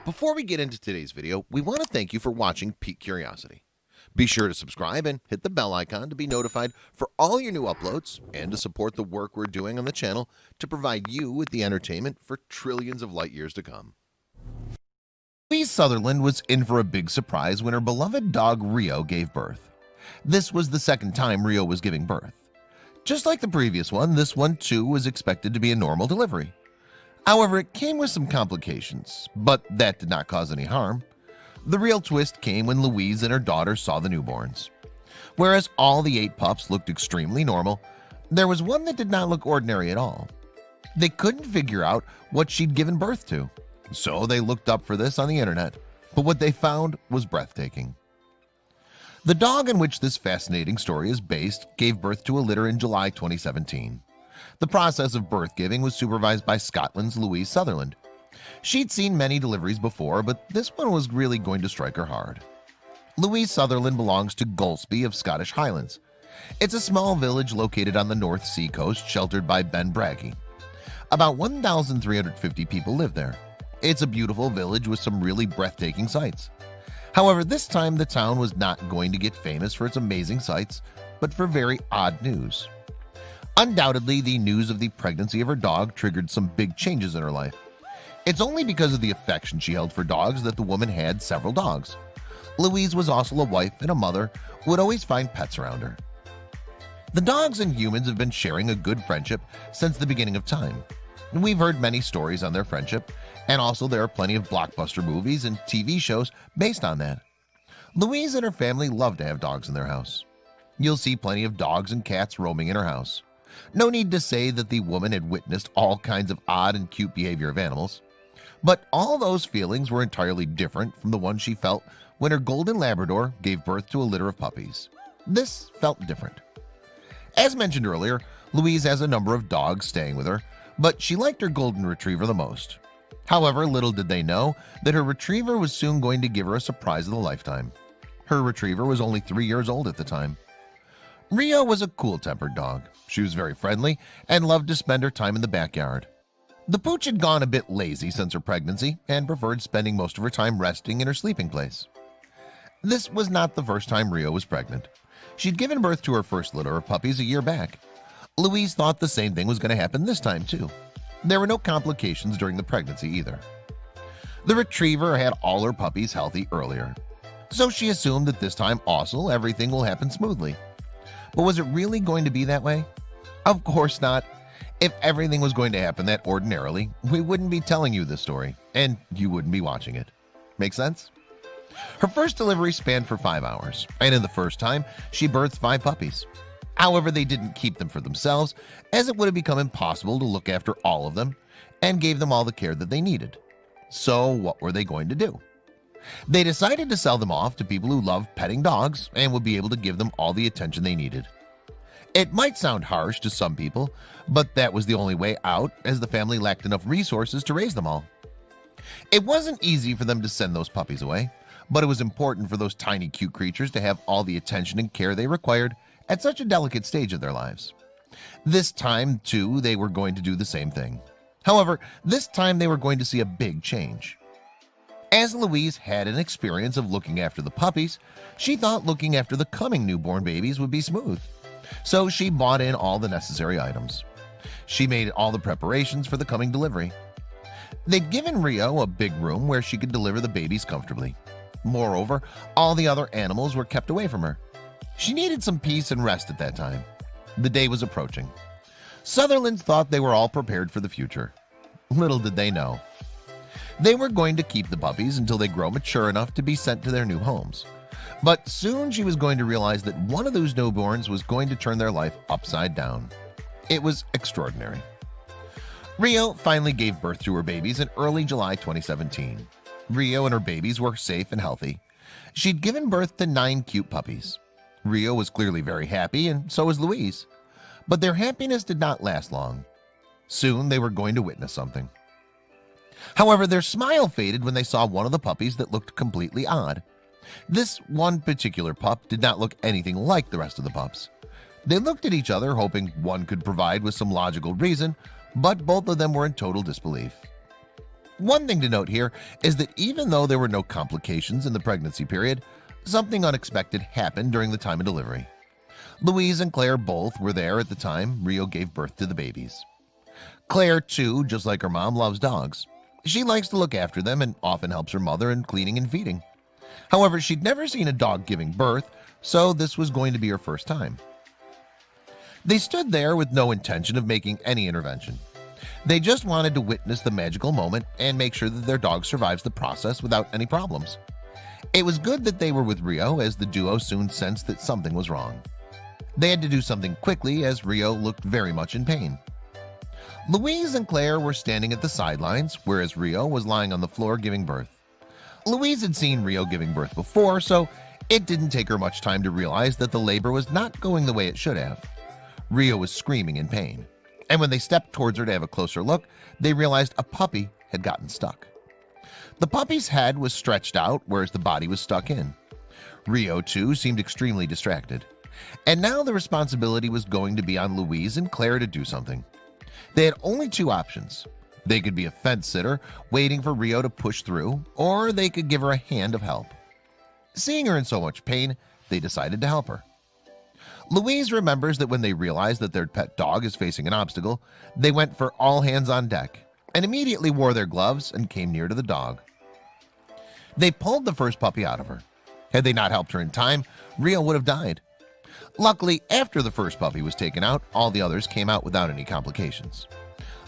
Before we get into today's video, we want to thank you for watching Peak Curiosity. Be sure to subscribe and hit the bell icon to be notified for all your new uploads and to support the work we're doing on the channel to provide you with the entertainment for trillions of light years to come. Louise Sutherland was in for a big surprise when her beloved dog Rio gave birth. This was the second time Rio was giving birth. Just like the previous one, this one too was expected to be a normal delivery. However, it came with some complications, but that did not cause any harm. The real twist came when Louise and her daughter saw the newborns. Whereas all the 8 pups looked extremely normal, there was one that did not look ordinary at all. They couldn't figure out what she'd given birth to, so they looked up for this on the internet, but what they found was breathtaking. The dog on which this fascinating story is based gave birth to a litter in July 2017. The process of birth giving was supervised by Scotland's Louise Sutherland. She'd seen many deliveries before, but this one was really going to strike her hard. Louise Sutherland belongs to Golspie of Scottish Highlands. It's a small village located on the North Sea coast, sheltered by Ben Braggie. About 1,350 people live there. It's a beautiful village with some really breathtaking sights. However, this time the town was not going to get famous for its amazing sights, but for very odd news. Undoubtedly, the news of the pregnancy of her dog triggered some big changes in her life. It's only because of the affection she held for dogs that the woman had several dogs. Louise was also a wife and a mother who would always find pets around her. The dogs and humans have been sharing a good friendship since the beginning of time. We've heard many stories on their friendship, and also there are plenty of blockbuster movies and TV shows based on that. Louise and her family love to have dogs in their house. You'll see plenty of dogs and cats roaming in her house. No need to say that the woman had witnessed all kinds of odd and cute behavior of animals. But all those feelings were entirely different from the one she felt when her golden Labrador gave birth to a litter of puppies. This felt different. As mentioned earlier, Louise has a number of dogs staying with her, but she liked her golden retriever the most. However, little did they know that her retriever was soon going to give her a surprise of a lifetime. Her retriever was only 3 years old at the time. Rio was a cool-tempered dog. She was very friendly and loved to spend her time in the backyard. The pooch had gone a bit lazy since her pregnancy and preferred spending most of her time resting in her sleeping place. This was not the first time Rio was pregnant. She'd given birth to her first litter of puppies a year back. Louise thought the same thing was going to happen this time too. There were no complications during the pregnancy either. The retriever had all her puppies healthy earlier, so she assumed that this time also everything will happen smoothly. But was it really going to be that way? Of course not. If everything was going to happen that ordinarily, we wouldn't be telling you this story, and you wouldn't be watching it. Make sense? Her first delivery spanned for 5 hours, and in the first time, she birthed 5 puppies. However, they didn't keep them for themselves, as it would have become impossible to look after all of them, and gave them all the care that they needed. So what were they going to do? They decided to sell them off to people who love petting dogs and would be able to give them all the attention they needed. It might sound harsh to some people, but that was the only way out, as the family lacked enough resources to raise them all. It wasn't easy for them to send those puppies away, but it was important for those tiny cute creatures to have all the attention and care they required at such a delicate stage of their lives. This time, too, they were going to do the same thing. However, this time they were going to see a big change. As Louise had an experience of looking after the puppies, she thought looking after the coming newborn babies would be smooth. So she bought in all the necessary items. She made all the preparations for the coming delivery. They'd given Rio a big room where she could deliver the babies comfortably. Moreover, all the other animals were kept away from her. She needed some peace and rest at that time. The day was approaching. Sutherlands thought they were all prepared for the future. Little did they know. They were going to keep the puppies until they grow mature enough to be sent to their new homes. But soon she was going to realize that one of those newborns was going to turn their life upside down. It was extraordinary. Rio finally gave birth to her babies in early July 2017. Rio and her babies were safe and healthy. She'd given birth to 9 cute puppies. Rio was clearly very happy, and so was Louise. But their happiness did not last long. Soon they were going to witness something. However, their smile faded when they saw one of the puppies that looked completely odd. This one particular pup did not look anything like the rest of the pups. They looked at each other, hoping one could provide with some logical reason, but both of them were in total disbelief. One thing to note here is that even though there were no complications in the pregnancy period, something unexpected happened during the time of delivery. Louise and Claire both were there at the time Rio gave birth to the babies. Claire, too, just like her mom, loves dogs. She likes to look after them and often helps her mother in cleaning and feeding. However, she'd never seen a dog giving birth, so this was going to be her first time. They stood there with no intention of making any intervention. They just wanted to witness the magical moment and make sure that their dog survives the process without any problems. It was good that they were with Rio, as the duo soon sensed that something was wrong. They had to do something quickly, as Rio looked very much in pain. Louise and Claire were standing at the sidelines, whereas Rio was lying on the floor giving birth. Louise had seen Rio giving birth before, so it didn't take her much time to realize that the labor was not going the way it should have. Rio was screaming in pain, and when they stepped towards her to have a closer look, they realized a puppy had gotten stuck. The puppy's head was stretched out, whereas the body was stuck in. Rio, too, seemed extremely distracted, and now the responsibility was going to be on Louise and Claire to do something. They had only two options. They could be a fence sitter waiting for Rio to push through, or they could give her a hand of help. Seeing her in so much pain, they decided to help her. Louise remembers that when they realized that their pet dog is facing an obstacle, they went for all hands on deck and immediately wore their gloves and came near to the dog. They pulled the first puppy out of her. Had they not helped her in time, Rio would have died. Luckily, after the first puppy was taken out, all the others came out without any complications.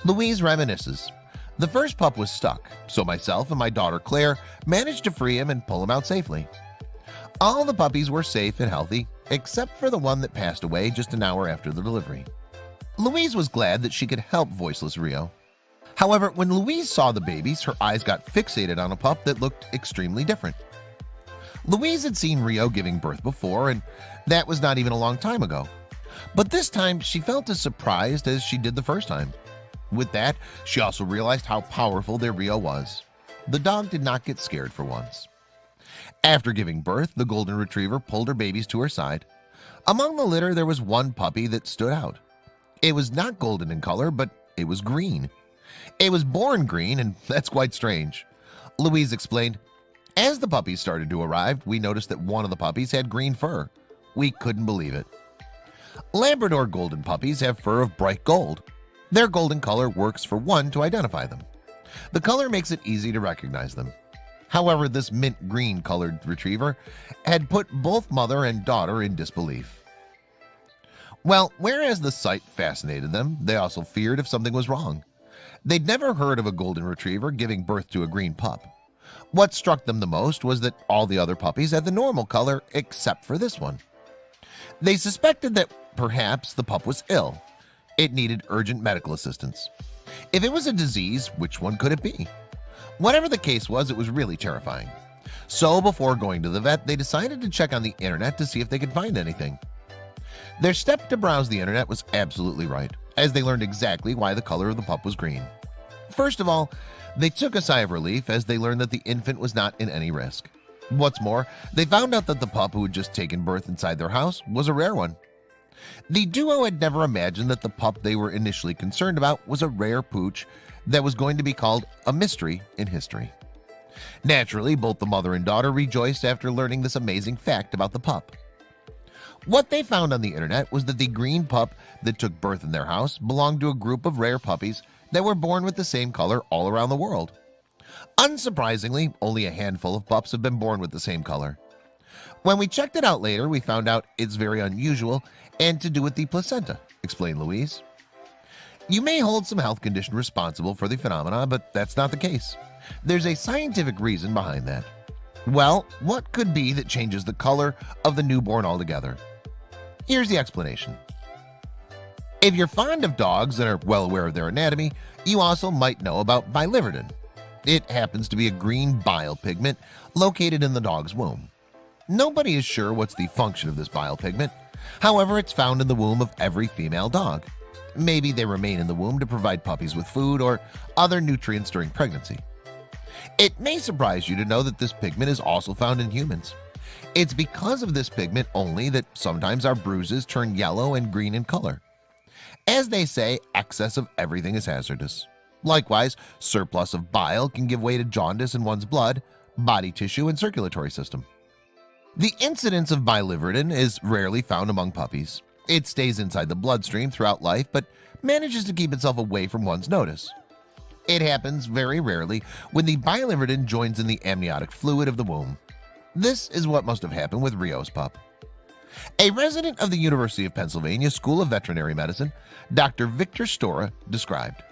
Louise reminisces. The first pup was stuck, so myself and my daughter Claire managed to free him and pull him out safely. All the puppies were safe and healthy, except for the one that passed away just an hour after the delivery. Louise was glad that she could help voiceless Rio. However, when Louise saw the babies, her eyes got fixated on a pup that looked extremely different. Louise had seen Rio giving birth before, and that was not even a long time ago. But this time, she felt as surprised as she did the first time. With that, she also realized how powerful their Rio was. The dog did not get scared for once. After giving birth, the golden retriever pulled her babies to her side. Among the litter, there was one puppy that stood out. It was not golden in color, but it was green. It was born green, and that's quite strange. Louise explained, "As the puppies started to arrive, we noticed that one of the puppies had green fur. We couldn't believe it." Labrador golden puppies have fur of bright gold. Their golden color works for one to identify them. The color makes it easy to recognize them. However, this mint green colored retriever had put both mother and daughter in disbelief. Well, whereas the sight fascinated them, they also feared if something was wrong. They'd never heard of a golden retriever giving birth to a green pup. What struck them the most was that all the other puppies had the normal color except for this one. They suspected that perhaps the pup was ill. It needed urgent medical assistance. If it was a disease, which one could it be? Whatever the case was, it was really terrifying. So before going to the vet, they decided to check on the internet to see if they could find anything. Their step to browse the internet was absolutely right, as they learned exactly why the color of the pup was green. First of all, they took a sigh of relief as they learned that the infant was not in any risk. What's more, they found out that the pup who had just taken birth inside their house was a rare one. The duo had never imagined that the pup they were initially concerned about was a rare pooch that was going to be called a mystery in history. Naturally, both the mother and daughter rejoiced after learning this amazing fact about the pup. What they found on the internet was that the green pup that took birth in their house belonged to a group of rare puppies that were born with the same color all around the world. Unsurprisingly, only a handful of pups have been born with the same color. When we checked it out later, we found out it's very unusual and to do with the placenta, explained Louise. You may hold some health condition responsible for the phenomena, but that's not the case. There's a scientific reason behind that. Well, what could be that changes the color of the newborn altogether? Here's the explanation. If you're fond of dogs and are well aware of their anatomy, you also might know about biliverdin. It happens to be a green bile pigment located in the dog's womb. Nobody is sure what's the function of this bile pigment. However, it's found in the womb of every female dog. Maybe they remain in the womb to provide puppies with food or other nutrients during pregnancy. It may surprise you to know that this pigment is also found in humans. It's because of this pigment only that sometimes our bruises turn yellow and green in color. As they say, excess of everything is hazardous. Likewise, surplus of bile can give way to jaundice in one's blood, body tissue, and circulatory system. The incidence of biliverdin is rarely found among puppies. It stays inside the bloodstream throughout life, but manages to keep itself away from one's notice. It happens very rarely when the biliverdin joins in the amniotic fluid of the womb. This is what must have happened with Rio's pup. A resident of the University of Pennsylvania School of Veterinary Medicine, Dr. Victor Stora, described,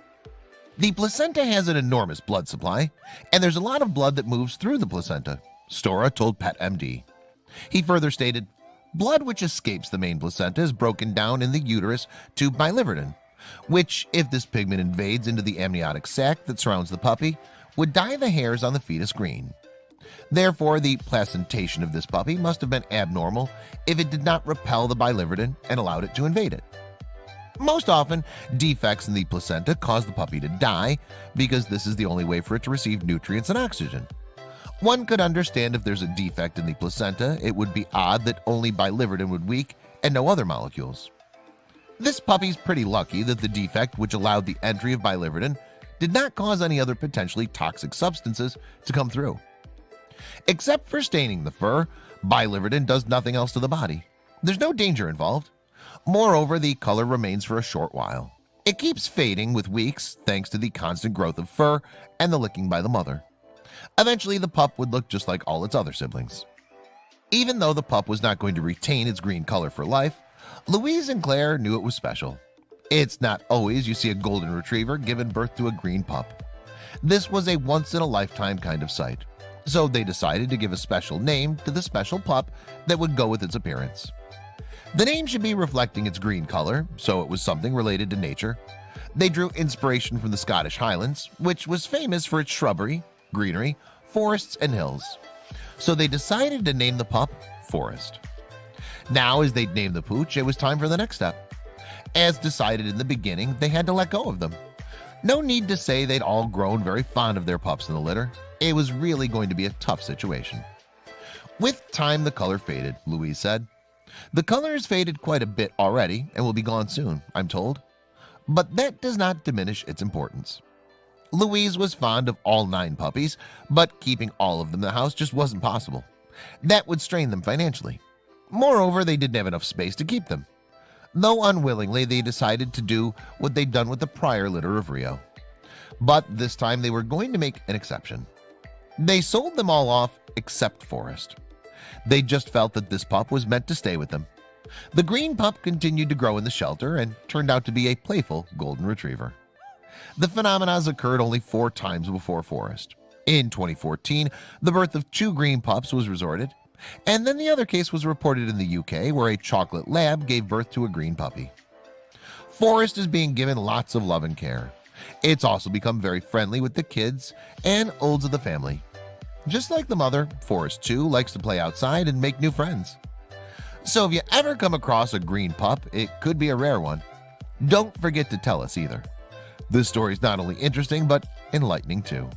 "The placenta has an enormous blood supply, and there's a lot of blood that moves through the placenta," Stora told PetMD. He further stated, "Blood which escapes the main placenta is broken down in the uterus to biliverdin, which, if this pigment invades into the amniotic sac that surrounds the puppy, would dye the hairs on the fetus green. Therefore, the placentation of this puppy must have been abnormal if it did not repel the biliverdin and allowed it to invade it. Most often, defects in the placenta cause the puppy to die because this is the only way for it to receive nutrients and oxygen. One could understand if there's a defect in the placenta, it would be odd that only biliverdin would weak and no other molecules. This puppy's pretty lucky that the defect which allowed the entry of biliverdin did not cause any other potentially toxic substances to come through. Except for staining the fur, biliverdin does nothing else to the body. There's no danger involved. Moreover, the color remains for a short while. It keeps fading with weeks thanks to the constant growth of fur and the licking by the mother. Eventually, the pup would look just like all its other siblings." Even though the pup was not going to retain its green color for life, Louise and Claire knew it was special. It's not always you see a golden retriever giving birth to a green pup. This was a once-in-a-lifetime kind of sight, so they decided to give a special name to the special pup that would go with its appearance. The name should be reflecting its green color, so it was something related to nature. They drew inspiration from the Scottish Highlands, which was famous for its shrubbery, greenery, forests, and hills. So they decided to name the pup Forest. Now, as they'd named the pooch, it was time for the next step. As decided in the beginning, they had to let go of them. No need to say they'd all grown very fond of their pups in the litter. It was really going to be a tough situation. With time, the color faded, Louise said. "The color has faded quite a bit already and will be gone soon, I'm told. But that does not diminish its importance." Louise was fond of all 9 puppies, but keeping all of them in the house just wasn't possible. That would strain them financially. Moreover, they didn't have enough space to keep them. Though unwillingly, they decided to do what they'd done with the prior litter of Rio. But this time they were going to make an exception. They sold them all off except Forest. They just felt that this pup was meant to stay with them. The green pup continued to grow in the shelter and turned out to be a playful golden retriever. The phenomena occurred only 4 times before Forest. In 2014, the birth of 2 green pups was reported, and then the other case was reported in the UK, where a chocolate lab gave birth to a green puppy. Forest is being given lots of love and care. It's also become very friendly with the kids and olds of the family. Just like the mother, Forest too likes to play outside and make new friends. So if you ever come across a green pup, it could be a rare one. Don't forget to tell us either. This story is not only interesting, but enlightening too.